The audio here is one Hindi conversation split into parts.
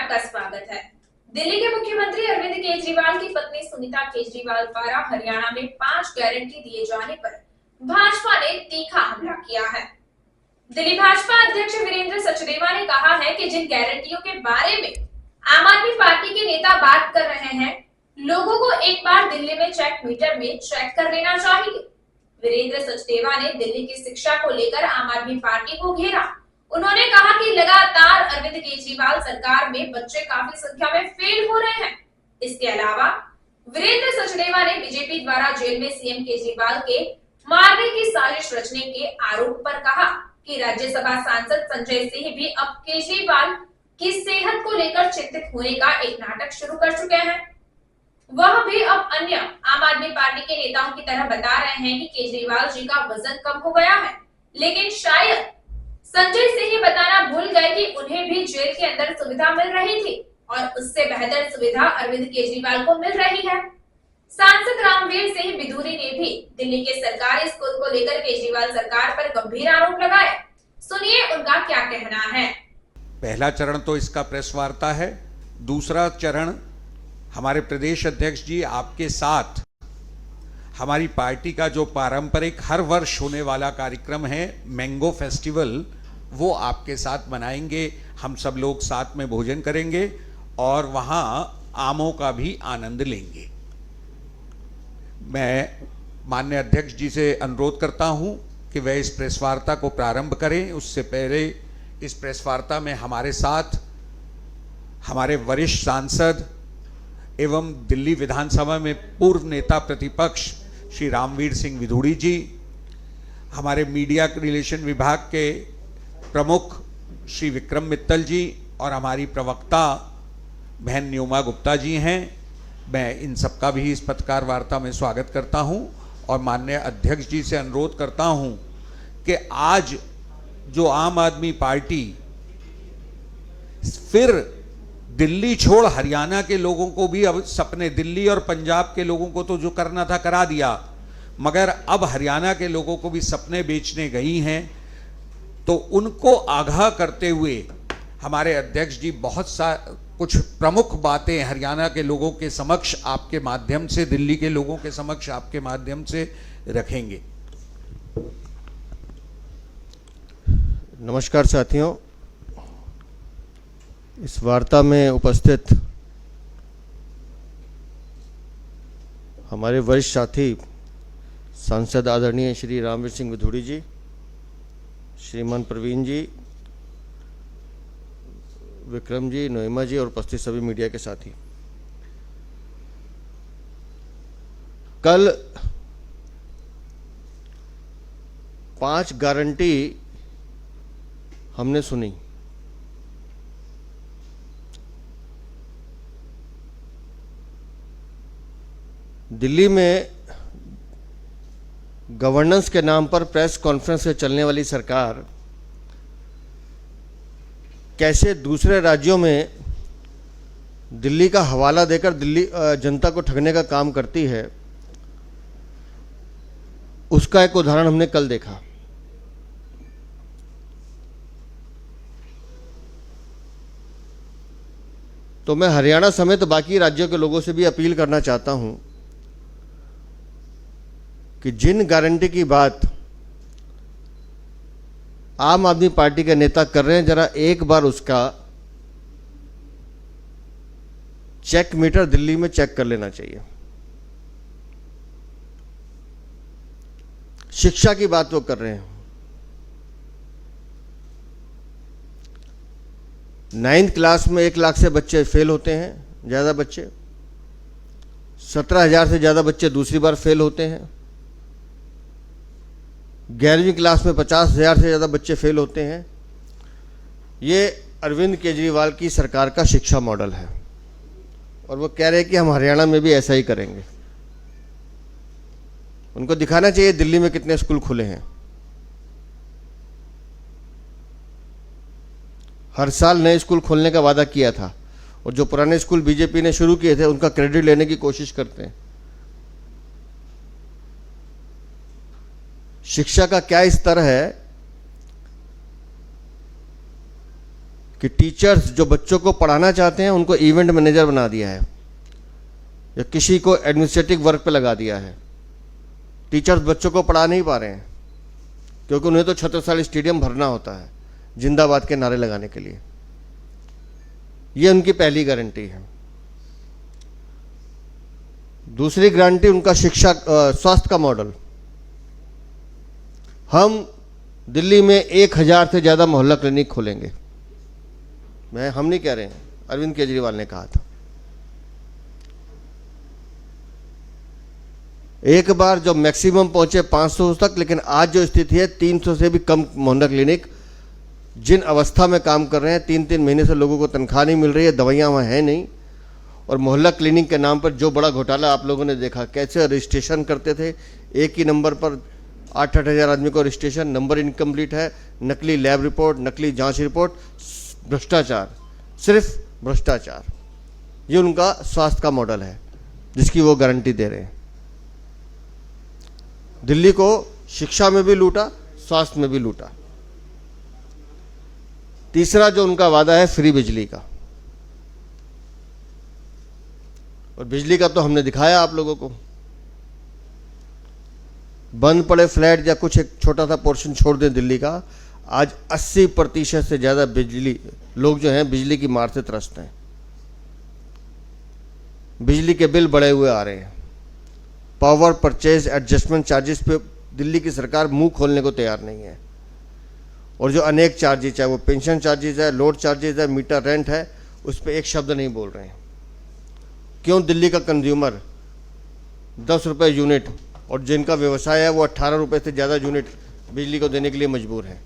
आपका स्वागत है। दिल्ली के मुख्यमंत्री अरविंद केजरीवाल की पत्नी सुनीता केजरीवाल द्वारा हरियाणा में 5 गारंटी दिए जाने पर भाजपा ने तीखा हमला किया है। दिल्ली भाजपा अध्यक्ष वीरेंद्र सचदेवा ने कहा है कि जिन गारंटियों के बारे में आम आदमी पार्टी के नेता बात कर रहे हैं, लोगों को एक बार दिल्ली में चेक मीटर में चेक कर लेना चाहिए। वीरेंद्र सचदेवा ने दिल्ली की शिक्षा को लेकर आम आदमी पार्टी को घेरा। उन्होंने कहा कि लगातार अरविंद केजरीवाल सरकार में बच्चे काफी संख्या में फेल हो रहे हैं। इसके अलावा वीरेंद्र सचदेवा ने बीजेपी द्वारा जेल में सीएम केजरीवाल के मारने की साजिश रचने के आरोप पर कहा कि राज्यसभा सांसद संजय सिंह भी अब केजरीवाल की सेहत को लेकर चिंतित होने का एक नाटक शुरू कर चुके हैं। वह भी अब अन्य आम आदमी पार्टी के नेताओं की तरह बता रहे हैं कि केजरीवाल जी का वजन कम हो गया है, लेकिन शायद संजय सिंह बताना भूल गए कि उन्हें भी जेल के अंदर सुविधा मिल रही थी और उससे बेहतर सुविधा अरविंद केजरीवाल को मिल रही है। सांसद रामवीर सिंह बिधूरी ने भी दिल्ली के सरकारी स्कूल को लेकर केजरीवाल सरकार पर गंभीर आरोप लगाए। सुनिए उनका क्या कहना है। पहला चरण तो इसका प्रेस वार्ता है। दूसरा चरण हमारे प्रदेश अध्यक्ष जी आपके साथ हमारी पार्टी का जो पारंपरिक हर वर्ष होने वाला कार्यक्रम है मैंगो फेस्टिवल, वो आपके साथ मनाएंगे। हम सब लोग साथ में भोजन करेंगे और वहाँ आमों का भी आनंद लेंगे। मैं माननीय अध्यक्ष जी से अनुरोध करता हूँ कि वह इस प्रेस वार्ता को प्रारंभ करें। उससे पहले इस प्रेस वार्ता में हमारे साथ हमारे वरिष्ठ सांसद एवं दिल्ली विधानसभा में पूर्व नेता प्रतिपक्ष श्री रामवीर सिंह बिधूरी जी, हमारे मीडिया रिलेशन विभाग के प्रमुख श्री विक्रम मित्तल जी और हमारी प्रवक्ता बहन न्योमा गुप्ता जी हैं। मैं इन सबका भी इस पत्रकार वार्ता में स्वागत करता हूं और माननीय अध्यक्ष जी से अनुरोध करता हूं कि आज जो आम आदमी पार्टी फिर दिल्ली छोड़ हरियाणा के लोगों को भी अब सपने, दिल्ली और पंजाब के लोगों को तो जो करना था करा दिया, मगर अब हरियाणा के लोगों को भी सपने बेचने गई हैं। तो उनको आगाह करते हुए हमारे अध्यक्ष जी बहुत सा कुछ प्रमुख बातें हरियाणा के लोगों के समक्ष आपके माध्यम से, दिल्ली के लोगों के समक्ष आपके माध्यम से रखेंगे। नमस्कार साथियों, इस वार्ता में उपस्थित हमारे वरिष्ठ साथी सांसद आदरणीय श्री रामवीर सिंह बिधूरी जी, श्रीमान प्रवीण जी, विक्रम जी, नोएमा जी और उपस्थित सभी मीडिया के साथी, कल 5 गारंटी हमने सुनी। दिल्ली में गवर्नेंस के नाम पर प्रेस कॉन्फ्रेंस से चलने वाली सरकार कैसे दूसरे राज्यों में दिल्ली का हवाला देकर दिल्ली जनता को ठगने का काम करती है, उसका एक उदाहरण हमने कल देखा। तो मैं हरियाणा समेत बाकी राज्यों के लोगों से भी अपील करना चाहता हूं कि जिन गारंटी की बात आम आदमी पार्टी के नेता कर रहे हैं, जरा एक बार उसका चेक मीटर दिल्ली में चेक कर लेना चाहिए। शिक्षा की बात वो कर रहे हैं। 9th क्लास में 1 लाख से बच्चे फेल होते हैं, ज़्यादा बच्चे। 17,000 से ज़्यादा बच्चे दूसरी बार फेल होते हैं। 11वीं क्लास में 50,000 से ज़्यादा बच्चे फेल होते हैं। ये अरविंद केजरीवाल की सरकार का शिक्षा मॉडल है और वो कह रहे हैं कि हम हरियाणा में भी ऐसा ही करेंगे। उनको दिखाना चाहिए दिल्ली में कितने स्कूल खुले हैं। हर साल नए स्कूल खोलने का वादा किया था और जो पुराने स्कूल बीजेपी ने शुरू किए थे उनका क्रेडिट लेने की कोशिश करते हैं। शिक्षा का क्या स्तर है कि टीचर्स जो बच्चों को पढ़ाना चाहते हैं उनको इवेंट मैनेजर बना दिया है या किसी को एडमिनिस्ट्रेटिव वर्क पे लगा दिया है। टीचर्स बच्चों को पढ़ा नहीं पा रहे हैं क्योंकि उन्हें तो छत्रसाल स्टेडियम भरना होता है जिंदाबाद के नारे लगाने के लिए। ये उनकी पहली गारंटी है। दूसरी गारंटी उनका शिक्षा स्वास्थ्य का मॉडल। हम दिल्ली में 1000 से ज़्यादा मोहल्ला क्लिनिक खोलेंगे। हम नहीं कह रहे हैं, अरविंद केजरीवाल ने कहा था। एक बार जो मैक्सिमम पहुंचे 500 तक, लेकिन आज जो स्थिति है 300 से भी कम मोहल्ला क्लिनिक जिन अवस्था में काम कर रहे हैं। 3-3 महीने से लोगों को तनख्वाह नहीं मिल रही है, दवाइयां वहाँ है नहीं। और मोहल्ला क्लिनिक के नाम पर जो बड़ा घोटाला आप लोगों ने देखा, कैसे रजिस्ट्रेशन करते थे, एक ही नंबर पर 8-8 हज़ार आदमी को रजिस्ट्रेशन, नंबर इनकम्प्लीट है, नकली लैब रिपोर्ट, नकली जांच रिपोर्ट, भ्रष्टाचार, सिर्फ भ्रष्टाचार। ये उनका स्वास्थ्य का मॉडल है जिसकी वो गारंटी दे रहे हैं। दिल्ली को शिक्षा में भी लूटा, स्वास्थ्य में भी लूटा। तीसरा जो उनका वादा है फ्री बिजली का, और बिजली का तो हमने दिखाया आप लोगों को। बंद पड़े फ्लैट या कुछ एक छोटा सा पोर्शन छोड़ दें दिल्ली का, आज 80% से ज़्यादा बिजली लोग जो हैं बिजली की मार से त्रस्त हैं। बिजली के बिल बढ़े हुए आ रहे हैं। पावर परचेज एडजस्टमेंट चार्जेस पे दिल्ली की सरकार मुंह खोलने को तैयार नहीं है। और जो अनेक चार्जेज, चाहे वो पेंशन चार्जेज है, लोड चार्जेज है, मीटर रेंट है, उस पर एक शब्द नहीं बोल रहे हैं। क्यों दिल्ली का कंज्यूमर 10 रुपये यूनिट और जिनका व्यवसाय है वो 18 रुपये से ज़्यादा यूनिट बिजली को देने के लिए मजबूर है?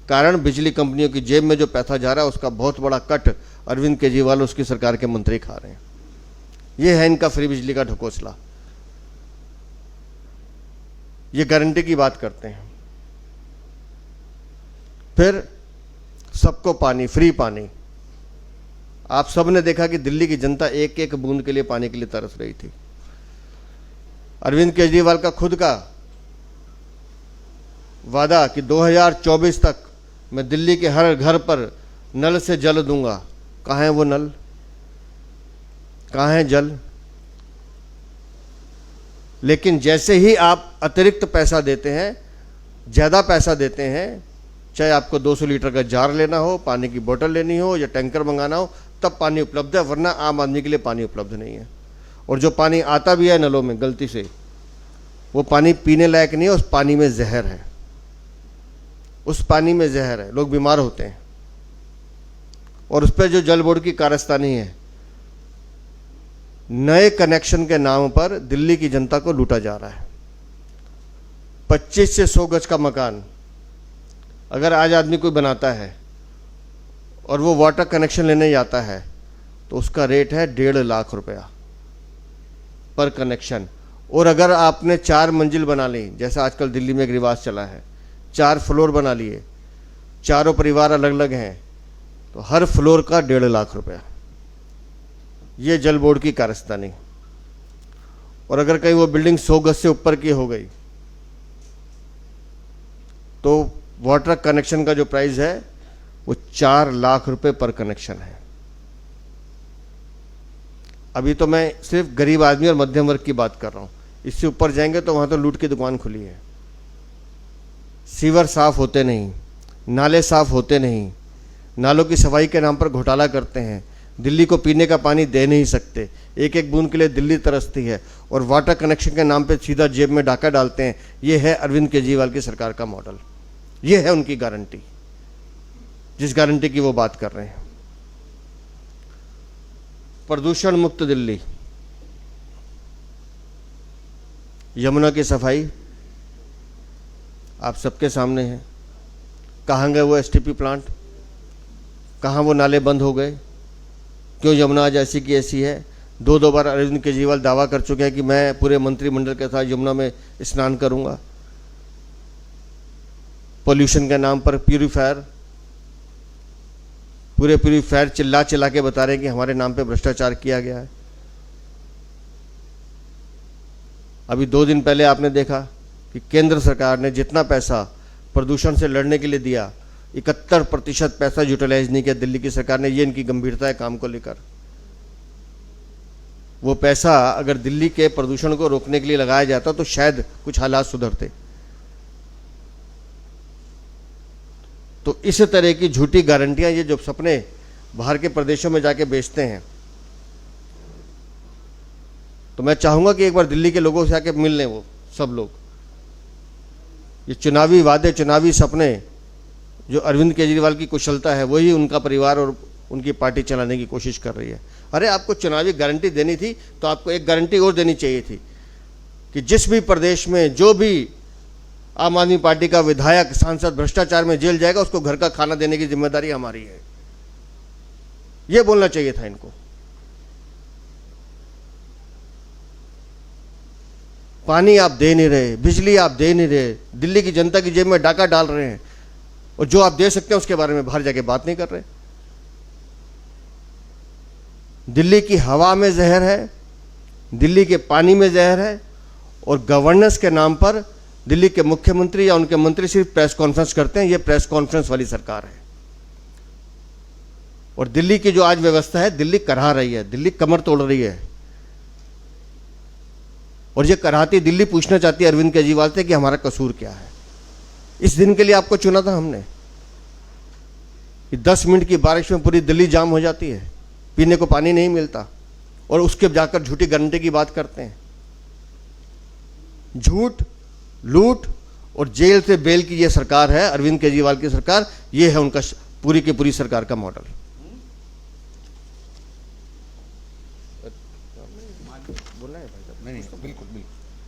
कारण बिजली कंपनियों की जेब में जो पैसा जा रहा है उसका बहुत बड़ा कट अरविंद केजरीवाल उसकी सरकार के मंत्री खा रहे हैं। ये है इनका फ्री बिजली का ढकोसला। ये गारंटी की बात करते हैं। फिर सबको पानी, फ्री पानी। आप सब ने देखा कि दिल्ली की जनता एक एक बूंद के लिए पानी के लिए तरस रही थी। अरविंद केजरीवाल का खुद का वादा कि 2024 तक मैं दिल्ली के हर घर पर नल से जल दूंगा। कहाँ है वो नल? कहाँ है जल? लेकिन जैसे ही आप अतिरिक्त पैसा देते हैं, ज़्यादा पैसा देते हैं, चाहे आपको 200 लीटर का जार लेना हो, पानी की बोतल लेनी हो या टैंकर मंगाना हो, तब पानी उपलब्ध है, वरना आम आदमी के लिए पानी उपलब्ध नहीं है। और जो पानी आता भी है नलों में गलती से, वो पानी पीने लायक नहीं है, उस पानी में जहर है। उस पानी में जहर है, लोग बीमार होते हैं। और उस पर जो जल बोर्ड की कारस्तानी है, नए कनेक्शन के नाम पर दिल्ली की जनता को लूटा जा रहा है। 25 से 100 गज का मकान अगर आज आदमी कोई बनाता है और वो वाटर कनेक्शन लेने जाता है तो उसका रेट है 1.5 लाख रुपया पर कनेक्शन। और अगर आपने 4 मंजिल बना ली, जैसा आजकल दिल्ली में एक रिवाज चला है, 4 फ्लोर बना लिए, चारों परिवार अलग अलग हैं, तो हर फ्लोर का 1.5 लाख रुपया। ये जल बोर्ड की कारस्तानी। और अगर कहीं वो बिल्डिंग 100 गज से ऊपर की हो गई तो वाटर कनेक्शन का जो प्राइस है वो 4 लाख रुपए पर कनेक्शन है। अभी तो मैं सिर्फ गरीब आदमी और मध्यम वर्ग की बात कर रहा हूं, इससे ऊपर जाएंगे तो वहां तो लूट की दुकान खुली है। सीवर साफ होते नहीं, नाले साफ होते नहीं, नालों की सफाई के नाम पर घोटाला करते हैं, दिल्ली को पीने का पानी दे नहीं सकते, एक एक बूंद के लिए दिल्ली तरसती है, और वाटर कनेक्शन के नाम पे सीधा जेब में डाका डालते हैं। ये है अरविंद केजरीवाल की सरकार का मॉडल। ये है उनकी गारंटी, जिस गारंटी की वो बात कर रहे हैं। प्रदूषण मुक्त दिल्ली, यमुना की सफाई आप सबके सामने है। कहाँ गए वो एसटीपी प्लांट? कहाँ वो नाले बंद हो गए? क्यों यमुना आज ऐसी की ऐसी है? 2 बार अरविंद केजरीवाल दावा कर चुके हैं कि मैं पूरे मंत्रिमंडल के साथ यमुना में स्नान करूंगा। पोल्यूशन के नाम पर प्यूरीफायर, पूरे प्यूरीफायर चिल्ला चिल्ला के बता रहे हैं कि हमारे नाम पे भ्रष्टाचार किया गया है। अभी 2 दिन पहले आपने देखा कि केंद्र सरकार ने जितना पैसा प्रदूषण से लड़ने के लिए दिया, 71% पैसा यूटिलाइज नहीं किया दिल्ली की सरकार ने। ये इनकी गंभीरता है काम को लेकर। वो पैसा अगर दिल्ली के प्रदूषण को रोकने के लिए लगाया जाता तो शायद कुछ हालात सुधरते। तो इस तरह की झूठी गारंटियां, ये जो सपने बाहर के प्रदेशों में जाके बेचते हैं, तो मैं चाहूंगा कि एक बार दिल्ली के लोगों से आके मिल लें वो सब लोग। ये चुनावी वादे, चुनावी सपने, जो अरविंद केजरीवाल की कुशलता है, वही उनका परिवार और उनकी पार्टी चलाने की कोशिश कर रही है। अरे आपको चुनावी गारंटी देनी थी तो आपको एक गारंटी और देनी चाहिए थी कि जिस भी प्रदेश में जो भी आम आदमी पार्टी का विधायक, सांसद भ्रष्टाचार में जेल जाएगा, उसको घर का खाना देने की जिम्मेदारी हमारी है। यह बोलना चाहिए था इनको। पानी आप दे नहीं रहे, बिजली आप दे नहीं रहे, दिल्ली की जनता की जेब में डाका डाल रहे हैं, और जो आप दे सकते हैं उसके बारे में बाहर जाके बात नहीं कर रहे। दिल्ली की हवा में जहर है, दिल्ली के पानी में जहर है, और गवर्नेंस के नाम पर दिल्ली के मुख्यमंत्री या उनके मंत्री सिर्फ प्रेस कॉन्फ्रेंस करते हैं। ये प्रेस कॉन्फ्रेंस वाली सरकार है। और दिल्ली की जो आज व्यवस्था है, दिल्ली करहा रही है, दिल्ली कमर तोड़ रही है। और ये कराहती दिल्ली पूछना चाहती है अरविंद केजरीवाल से कि हमारा कसूर क्या है। इस दिन के लिए आपको चुना था हमने कि 10 मिनट की बारिश में पूरी दिल्ली जाम हो जाती है, पीने को पानी नहीं मिलता, और उसके जाकर झूठी गारंटी की बात करते हैं। झूठ, लूट और जेल से बेल की ये सरकार है अरविंद केजरीवाल की सरकार। ये है उनका पूरी की पूरी सरकार का मॉडल। नहीं, बिल्कुल बिल्कुल।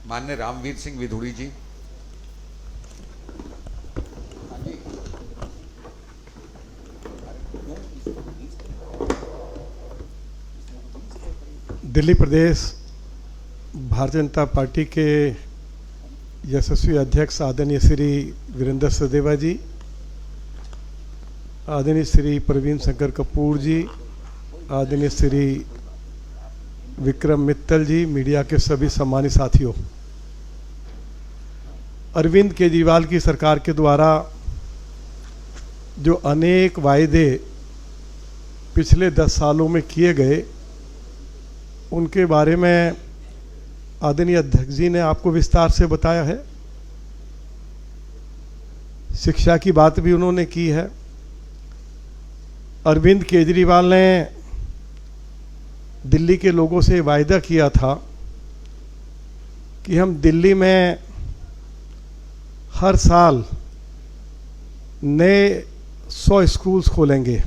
माननीय रामवीर सिंह विधुड़ी जी। दिल्ली प्रदेश भारतीय जनता पार्टी के यशस्वी अध्यक्ष आदरणीय श्री वीरेंद्र सचदेवा जी, आदरणीय श्री प्रवीण शंकर कपूर जी, आदरणीय श्री विक्रम मित्तल जी, मीडिया के सभी सम्मानित साथियों, अरविंद केजरीवाल की सरकार के द्वारा जो अनेक वायदे पिछले 10 सालों में किए गए, उनके बारे में आदरणीय अध्यक्ष जी ने आपको विस्तार से बताया है। शिक्षा की बात भी उन्होंने की है। अरविंद केजरीवाल ने दिल्ली के लोगों से वायदा किया था कि हम दिल्ली में हर साल नए 100 स्कूल्स खोलेंगे।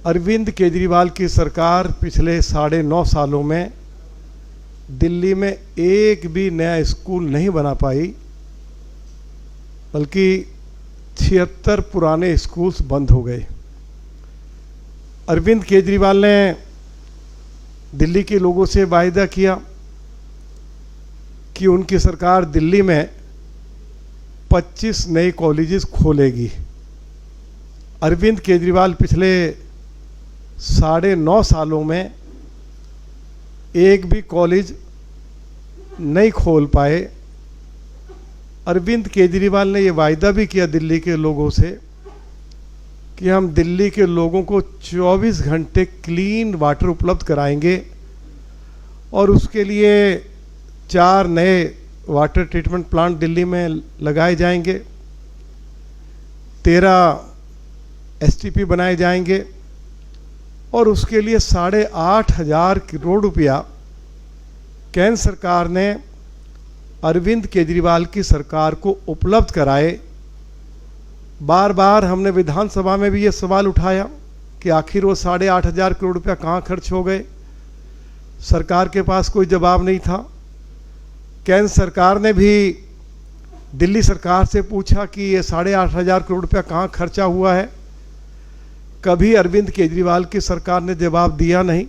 अरविंद केजरीवाल की सरकार पिछले 9.5 सालों में दिल्ली में एक भी नया स्कूल नहीं बना पाई, बल्कि 76 पुराने स्कूल्स बंद हो गए। अरविंद केजरीवाल ने दिल्ली के लोगों से वायदा किया कि उनकी सरकार दिल्ली में 25 नए कॉलेजेस खोलेगी। अरविंद केजरीवाल पिछले 9.5 सालों में एक भी कॉलेज नहीं खोल पाए। अरविंद केजरीवाल ने ये वायदा भी किया दिल्ली के लोगों से कि हम दिल्ली के लोगों को 24 घंटे क्लीन वाटर उपलब्ध कराएंगे, और उसके लिए 4 नए वाटर ट्रीटमेंट प्लांट दिल्ली में लगाए जाएंगे, 13 STP बनाए जाएंगे, और उसके लिए 8,500 करोड़ रुपया केंद्र सरकार ने अरविंद केजरीवाल की सरकार को उपलब्ध कराए। बार बार हमने विधानसभा में भी ये सवाल उठाया कि आखिर वो 8,500 करोड़ रुपया कहाँ खर्च हो गए। सरकार के पास कोई जवाब नहीं था। केंद्र सरकार ने भी दिल्ली सरकार से पूछा कि ये 8,500 करोड़ रुपया कहाँ खर्चा हुआ है। कभी अरविंद केजरीवाल की सरकार ने जवाब दिया नहीं।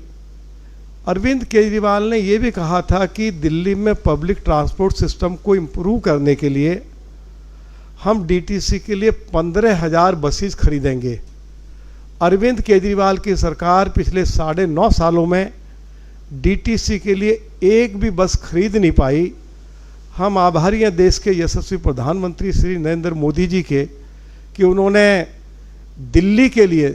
अरविंद केजरीवाल ने ये भी कहा था कि दिल्ली में पब्लिक ट्रांसपोर्ट सिस्टम को इम्प्रूव करने के लिए हम DTC के लिए 15,000 बसेस खरीदेंगे। अरविंद केजरीवाल की सरकार पिछले 9.5 सालों में DTC के लिए एक भी बस खरीद नहीं पाई। हम आभारी हैं देश के यशस्वी प्रधानमंत्री श्री नरेंद्र मोदी जी के कि उन्होंने दिल्ली के लिए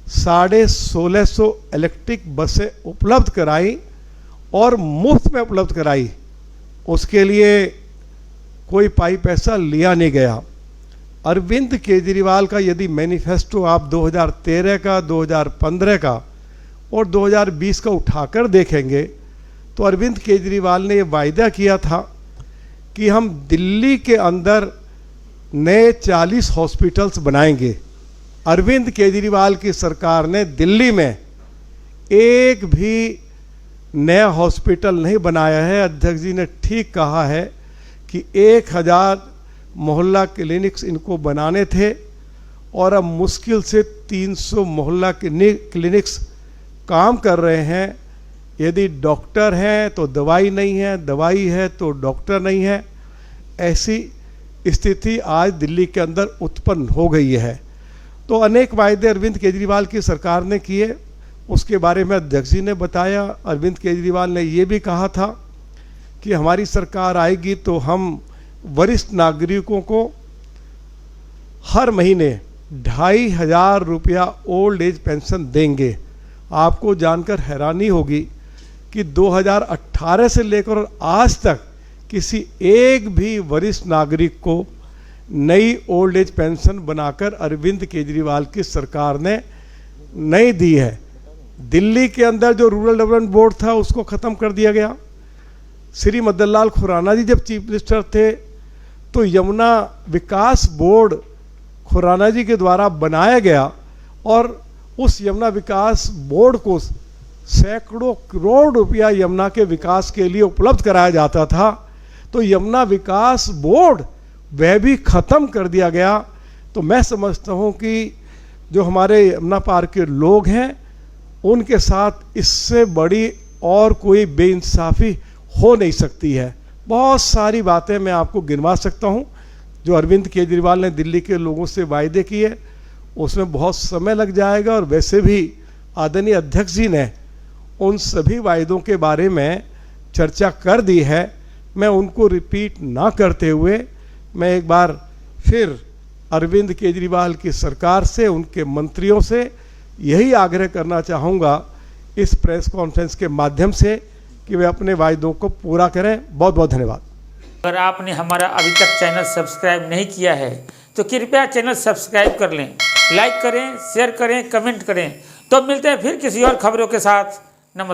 1650 इलेक्ट्रिक बसें उपलब्ध कराई और मुफ्त में उपलब्ध कराई। उसके लिए कोई पाई पैसा लिया नहीं गया। अरविंद केजरीवाल का यदि मैनिफेस्टो आप 2013 का, 2015 का और 2020 का उठाकर देखेंगे तो अरविंद केजरीवाल ने ये वायदा किया था कि हम दिल्ली के अंदर नए 40 हॉस्पिटल्स बनाएंगे। अरविंद केजरीवाल की सरकार ने दिल्ली में एक भी नया हॉस्पिटल नहीं बनाया है। अध्यक्ष जी ने ठीक कहा है कि 1000 मोहल्ला क्लिनिक्स इनको बनाने थे और अब मुश्किल से 300 मोहल्ला क्लिनिक्स काम कर रहे हैं। यदि डॉक्टर हैं तो दवाई नहीं है, दवाई है तो डॉक्टर नहीं है। ऐसी स्थिति आज दिल्ली के अंदर उत्पन्न हो गई है। तो अनेक वायदे अरविंद केजरीवाल की सरकार ने किए, उसके बारे में अध्यक्ष जी ने बताया। अरविंद केजरीवाल ने ये भी कहा था कि हमारी सरकार आएगी तो हम वरिष्ठ नागरिकों को हर महीने 2500 रुपया ओल्ड एज पेंशन देंगे। आपको जानकर हैरानी होगी कि 2018 से लेकर आज तक किसी एक भी वरिष्ठ नागरिक को नई ओल्ड एज पेंशन बनाकर अरविंद केजरीवाल की सरकार ने नहीं दी है। दिल्ली के अंदर जो रूरल डेवलपमेंट बोर्ड था उसको ख़त्म कर दिया गया। श्री मदन लाल खुराना जी जब चीफ मिनिस्टर थे तो यमुना विकास बोर्ड खुराना जी के द्वारा बनाया गया और उस यमुना विकास बोर्ड को सैकड़ों करोड़ रुपया यमुना के विकास के लिए उपलब्ध कराया जाता था। तो यमुना विकास बोर्ड वह भी ख़त्म कर दिया गया। तो मैं समझता हूँ कि जो हमारे यमुना पार के लोग हैं उनके साथ इससे बड़ी और कोई बेइंसाफ़ी हो नहीं सकती है। बहुत सारी बातें मैं आपको गिनवा सकता हूँ जो अरविंद केजरीवाल ने दिल्ली के लोगों से वायदे किए, उसमें बहुत समय लग जाएगा। और वैसे भी आदरणीय अध्यक्ष जी ने उन सभी वायदों के बारे में चर्चा कर दी है। मैं उनको रिपीट ना करते हुए मैं एक बार फिर अरविंद केजरीवाल की सरकार से, उनके मंत्रियों से यही आग्रह करना चाहूँगा इस प्रेस कॉन्फ्रेंस के माध्यम से कि वे अपने वायदों को पूरा करें। बहुत बहुत धन्यवाद। अगर आपने हमारा अभी तक चैनल सब्सक्राइब नहीं किया है तो कृपया चैनल सब्सक्राइब कर लें, लाइक करें, शेयर करें, कमेंट करें। तो मिलते हैं फिर किसी और खबरों के साथ। नमस्कार।